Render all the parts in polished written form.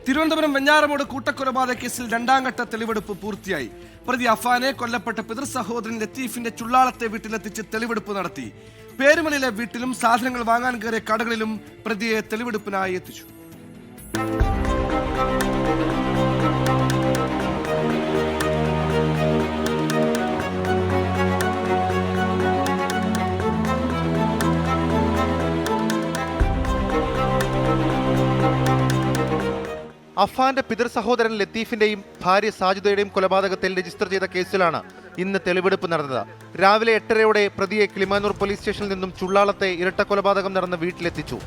തിരുവനന്തപുരം വെഞ്ഞാറമൂട് കൂട്ടക്കൊലപാതക കേസിൽ രണ്ടാം ഘട്ട തെളിവെടുപ്പ് പൂർത്തിയായി. പ്രതി അഫാനെ കൊല്ലപ്പെട്ട പിതൃ സഹോദരൻ ലത്തീഫിന്റെ ചുള്ളാളത്തെ വീട്ടിലെത്തിച്ച് തെളിവെടുപ്പ് നടത്തി. പേരുമലയിലെ വീട്ടിലും സാധനങ്ങൾ വാങ്ങാൻ കയറിയ കടകളിലും പ്രതിയെ തെളിവെടുപ്പിനായി എത്തിച്ചു. അഫാന്റെ പിതൃ സഹോദരൻ ലത്തീഫിന്റെയും ഭാര്യ സാജിദയുടെയും കൊലപാതകത്തിൽ രജിസ്റ്റർ ചെയ്ത കേസിലാണ് ഇന്ന് തെളിവെടുപ്പ് നടന്നത്. രാവിലെ 8:30 പ്രതിയെ കിളിമാനൂർ പോലീസ് സ്റ്റേഷനിൽ നിന്നും ചുള്ളാളത്തെ ഇരട്ട കൊലപാതകം നടന്ന വീട്ടിലെത്തിച്ചു.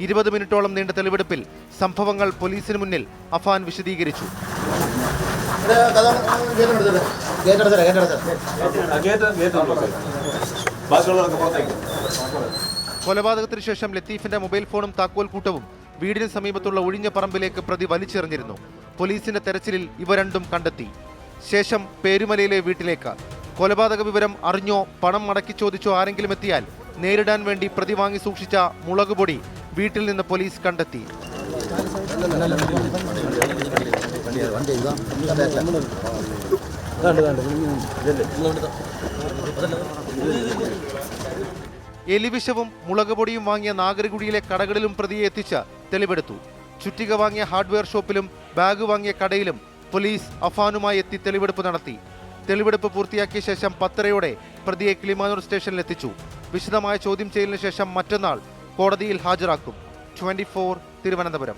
20 മിനിറ്റോളം നീണ്ട തെളിവെടുപ്പിൽ സംഭവങ്ങൾ പോലീസിന് മുന്നിൽ അഫാൻ വിശദീകരിച്ചു. കൊലപാതകത്തിന് ശേഷം ലത്തീഫിന്റെ മൊബൈൽ ഫോണും താക്കോൽ കൂട്ടവും വീടിന് സമീപത്തുള്ള ഒഴിഞ്ഞ പറമ്പിലേക്ക് പ്രതി വലിച്ചെറിഞ്ഞിരുന്നു. പോലീസിന്റെ തെരച്ചിലിൽ ഇവ രണ്ടും കണ്ടെത്തി. ശേഷം പേരുമലയിലെ വീട്ടിലേക്ക്. കൊലപാതക വിവരം അറിഞ്ഞോ പണം മടക്കി ചോദിച്ചോ ആരെങ്കിലും എത്തിയാൽ നേരിടാൻ വേണ്ടി പ്രതി വാങ്ങി സൂക്ഷിച്ച മുളകുപൊടി വീട്ടിൽ നിന്ന് പോലീസ് കണ്ടെത്തി. എലിവിഷവും മുളകുപൊടിയും വാങ്ങിയ നാഗരകുടിയിലെ കടകളിലും പ്രതിയെ എത്തിച്ച് തെളിവെടുത്തു. ചുറ്റിക വാങ്ങിയ ഹാർഡ്വെയർ ഷോപ്പിലും ബാഗ് വാങ്ങിയ കടയിലും പോലീസ് അഫാനുമായി എത്തി തെളിവെടുപ്പ് നടത്തി. തെളിവെടുപ്പ് പൂർത്തിയാക്കിയ ശേഷം 10:30 പ്രതിയെ കിളിമാനൂർ സ്റ്റേഷനിലെത്തിച്ചു. വിശദമായ ചോദ്യം ചെയ്യലിന് ശേഷം മറ്റന്നാൾ കോടതിയിൽ ഹാജരാക്കും. 24 തിരുവനന്തപുരം.